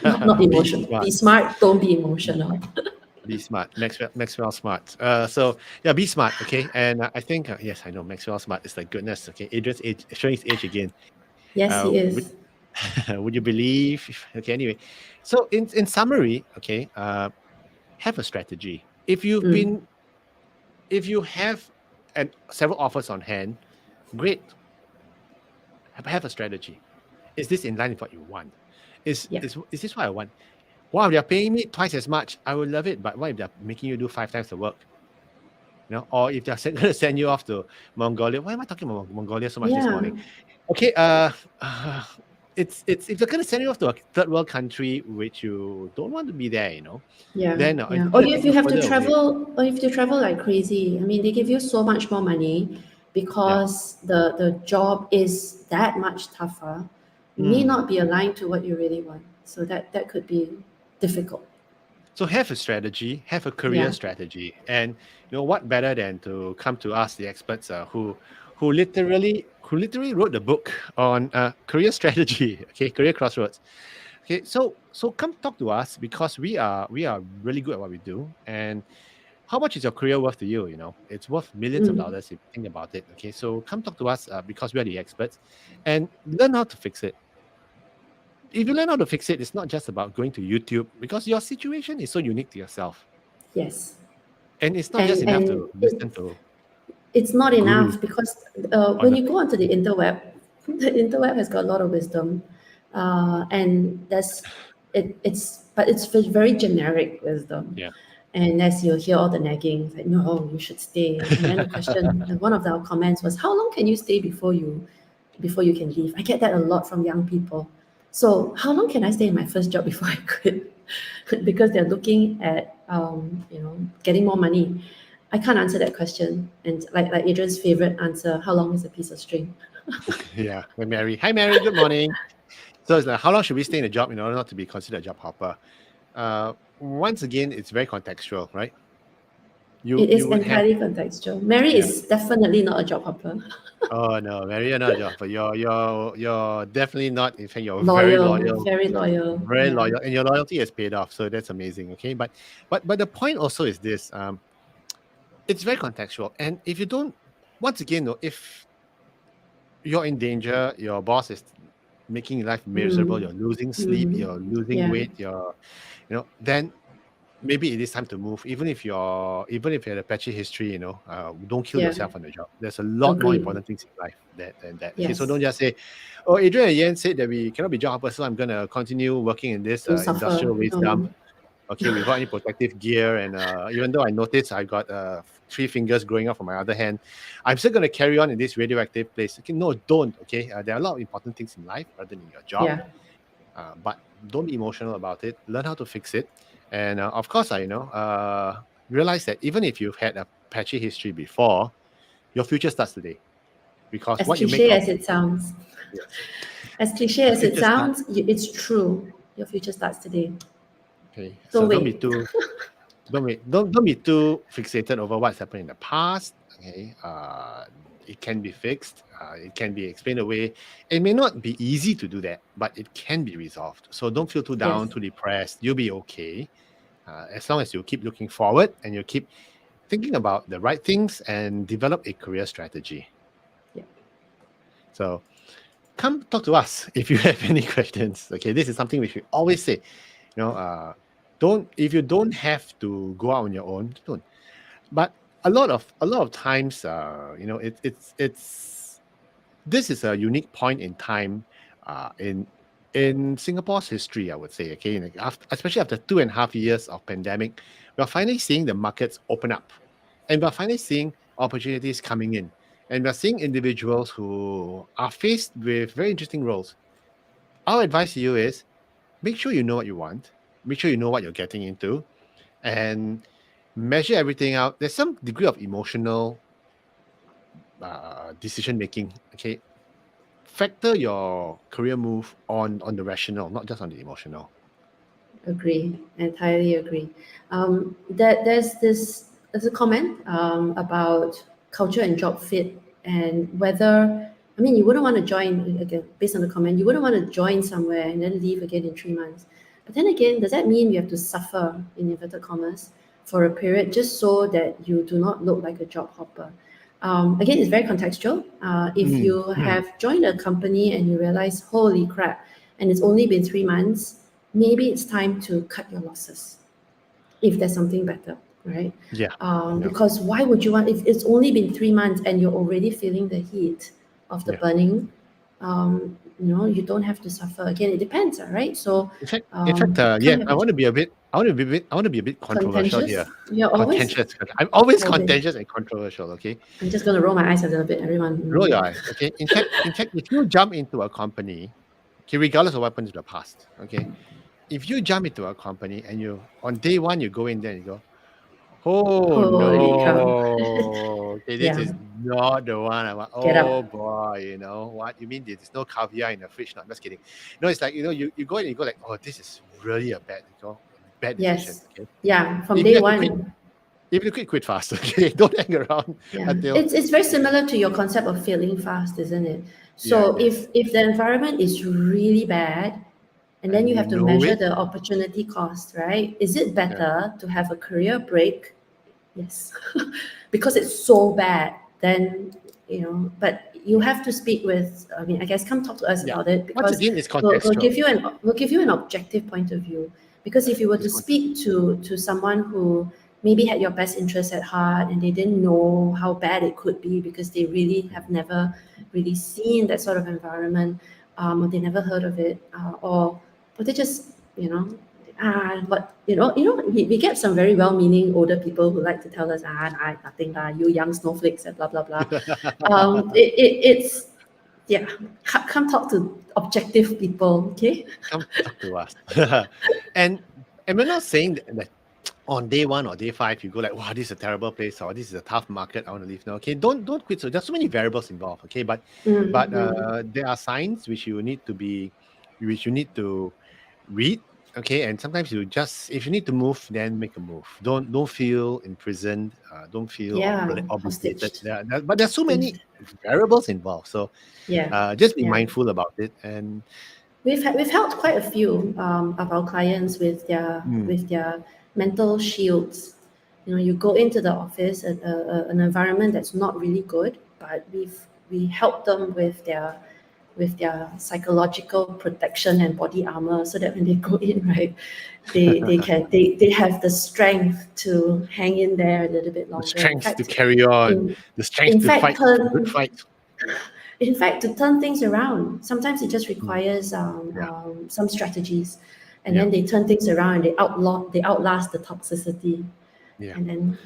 not Be emotional. smart. Be smart. Don't be emotional. Be smart. Maxwell Smart. So yeah, be smart. Okay. And I think, yes, I know Maxwell Smart is like goodness. Okay. Adrian's age, showing his age again. Yes, Uh, he we, is. Would you believe? Okay, anyway. So in summary, okay, have a strategy. Mm. If you have several offers on hand, great. Have a strategy. Is this in line with what you want? Yeah. Is this what I want? Wow, they're paying me twice as much. I would love it, but what if they're making you do 5 times the work? Or if they're going to send you off to Mongolia. Why am I talking about Mongolia so much this Yeah. morning? Okay, it's if they're going to send you off to a third world country which you don't want to be there, Yeah, then yeah. it's Or going to if take you you have to further away. travel, or if you travel like crazy, I mean, they give you so much more money Yeah. because the job is that much tougher. May Mm. not be aligned to what you really want. So that could be difficult. So have a strategy, have a career Yeah. strategy, and what better than to come to us, the experts, who literally wrote the book on career strategy. Okay, career crossroads. Okay, so come talk to us because we are really good at what we do. And how much is your career worth to you? It's worth millions of Mm. dollars if you think about it. Okay, so come talk to us because we are the experts, and learn how to fix it. If you learn how to fix it, it's not just about going to YouTube because your situation is so unique to yourself. Yes. And it's not just And enough and to listen it, to it's not gurus enough because on when the you go onto the interweb, the interweb has got a lot of wisdom, and it's very generic wisdom. yeah. And as you hear all the nagging, it's like, no, you should stay. And then the question, and one of our comments was, how long can you stay before you can leave? I get that a lot from young people. So how long can I stay in my first job before I quit? Because they're looking at getting more money. I can't answer that question. And like Adrian's favorite answer, how long is a piece of string? Yeah. We're Mary. Hi Mary, good morning. So it's like how long should we stay in a job in order not to be considered a job hopper? Once again, it's very contextual, right? You It is you would have entirely contextual. Mary yeah. is definitely not a job hopper. Oh no, Mary, you're not a job, but you're definitely not. In fact, you're Loyal, very loyal. very Yeah. loyal, and your loyalty has paid off. So that's amazing. Okay, but the point also is this: it's very contextual, and if you don't, once again, though, if you're in danger, your boss is making your life miserable, Mm. you're losing sleep, Mm. you're losing Yeah. weight, then maybe it is time to move. Even if you had a patchy history, don't kill Yeah. yourself on the job. There's a lot more Agree. important things in life than that. Okay, so Yes. don't just say, "Oh, Adrian and Yan said that we cannot be job hoppers, so I'm gonna continue working in this To suffer. industrial waste dump." No. Okay, without any protective gear, and even though I noticed I got 3 fingers growing up from my other hand, I'm still going to carry on in this radioactive place. Okay, no, don't. Okay, there are a lot of important things in life other than your job, Yeah. but don't be emotional about it. Learn how to fix it, and of course, realize that even if you've had a patchy history before, your future starts today because As what you make cliche of as it sounds, yes, as cliche your as it future starts. sounds, it's true. Your future starts today. Okay, so Don't don't be wait. too don't be too fixated over what's happened in the past. Okay, it can be fixed. It can be explained away. It may not be easy to do that, but it can be resolved. So don't feel too down, Yes. too depressed. You'll be okay. As long as you keep looking forward and you keep thinking about the right things and develop a career strategy. Yeah. So come talk to us if you have any questions. Okay, this is something which we always say. Don't if you don't have to go out on your own, don't. But a lot of times, it's this is a unique point in time in Singapore's history, I would say. Okay, like especially after 2.5 years of pandemic, we're finally seeing the markets open up, and we're finally seeing opportunities coming in, and we're seeing individuals who are faced with very interesting roles. Our advice to you is make sure you know what you want, make sure you know what you're getting into, and measure everything out. There's some degree of emotional decision making. Okay, factor your career move on the rational, not just on the emotional. Agree. Entirely agree. There's a comment about culture and job fit and whether I mean you wouldn't want to join again based on the comment you wouldn't want to join somewhere and then leave again in 3 months. But then again, does that mean you have to suffer in inverted commas for a period just so that you do not look like a job hopper? Again, it's very contextual. If Mm, you mm, have joined a company and you realize, holy crap, and it's only been 3 months, maybe it's time to cut your losses if there's something better, right? Yeah. Because why would you want, if it's only been 3 months and you're already feeling the heat of the Yeah. burning, you don't have to suffer. Again, it depends, right? So In fact, yeah, come I with want to be a bit, controversial here. contentious. You're always, Contentious. I'm always always. contentious and controversial. Okay, I'm just going to roll my eyes a little bit, everyone. roll your eyes. Okay. In fact, if you jump into a company, okay, regardless of what happened in the past, okay, if you jump into a company and you on day one you go in there and you go, oh Holy cow. no, okay, this Yeah, is not the one I want. get Oh out. boy, what you mean? There's no caviar in the fridge? No, I'm just kidding. No, it's like you go in and you go like, oh, this is really a bad decision. Yes. Okay, Yeah, from if you day have to quit, one. quit fast. Okay, don't hang around Yeah, until it's very similar to your concept of failing fast, isn't it? yeah, So it is. if the environment is really bad, and then And you you have to know measure it. the opportunity cost, right? Is it Yeah, better to have a career break? Yes, because it's so bad. Then but you yeah, have to speak with. I mean, I guess come talk to us yeah. about it Once because again, it's we'll contextual. give you an objective point of view. Because if you were It's to context. speak to someone who maybe had your best interests at heart and they didn't know how bad it could be because they really have never really seen that sort of environment, or they never heard of it, or they just but we get some very well-meaning older people who like to tell us, nothing lah, you young snowflakes and blah blah blah. It's yeah, come talk to objective people, okay? Come talk to us. and we're not saying that on day one or day five you go like, wow, this is a terrible place, or this is a tough market, I want to leave now. Okay, don't quit. So there's so many variables involved. Okay, but Mm. there are signs which you need to read. Okay, and sometimes if you need to move, then make a move. Don't feel imprisoned. Don't feel Yeah, obligated. hostage. But there's so many variables involved. So Yeah, just be yeah. mindful about it. And We've helped quite a few of our clients with mm, their mental shields. You go into the office, an environment that's not really good, but we help them with their psychological protection and body armor, so that when they go in, right, they have the strength to hang in there a little bit the longer. strength to carry on, In the strength in to fact, fight a good turn fight. in fact, to turn things around, sometimes it just Mm, requires yeah, some strategies, and yeah. then they turn things around and they outlast the toxicity. Yeah. And then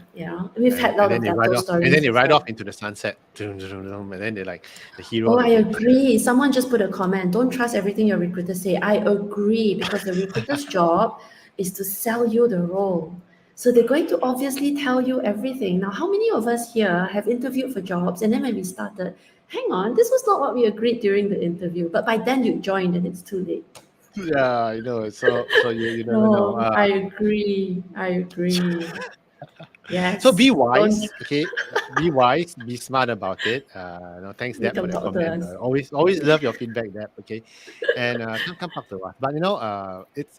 we've had a And lot then of they that ride those off, and then stories they as ride off well. into the sunset. And then they're like the hero Oh, of I the day. agree. Someone just put a comment. Don't trust everything your recruiters say. I agree, because the recruiter's job is to sell you the role. So they're going to obviously tell you everything. Now, how many of us here have interviewed for jobs, and then when we started, hang on, this was not what we agreed during the interview, but by then you joined and it's too late. Yeah, I know. So you never know. No, I agree. I agree. So be Yes. Don't wise, okay? Be wise, be smart about it. No, thanks, you Deb, for come the talk to comment. us. Always love your feedback, Deb. Okay, and come talk to us. But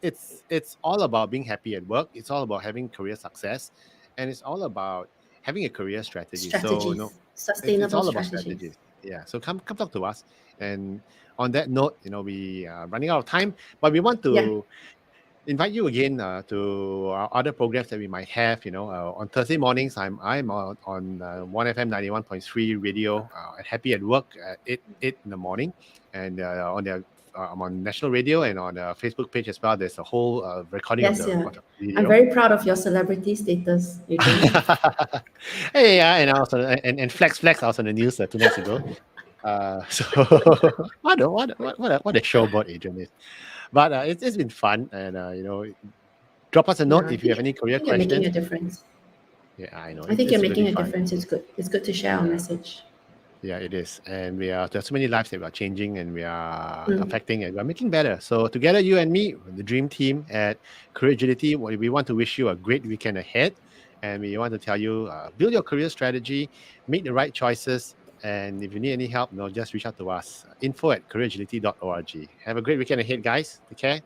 it's all about being happy at work. It's all about having career success, and it's all about having a career strategy. So Strategies. it's Sustainable all about strategies. strategies. Yeah. So come talk to us. And on that note, we are running out of time, but we want Yeah. to invite you again to our other programs that we might have. On Thursday mornings, I'm on 1FM 91.3 radio at Happy at Work at 8 in the morning, and I'm on national radio and on the Facebook page as well. There's a whole recording of Yes, the yeah. of the I'm video. very proud of your celebrity status, Adrian. Hey, yeah, and also and flex, I was on the news 2 nights ago. So what a showboat Adrian is. But it's been fun, and drop us a Yeah, note if you have any I career think you're making questions. a difference. Yeah, I know I think you're it's really making a fun. difference. It's good. It's good to share our Yeah, message. yeah, it is, and there's so many lives that we are changing and we are Mm. affecting and we are making better. So together, you and me, the dream team at Career Agility, we want to wish you a great weekend ahead, and we want to tell you build your career strategy, make the right choices, and if you need any help, just reach out to us. Info@careeragility.org. Have a great weekend ahead, guys. Take care.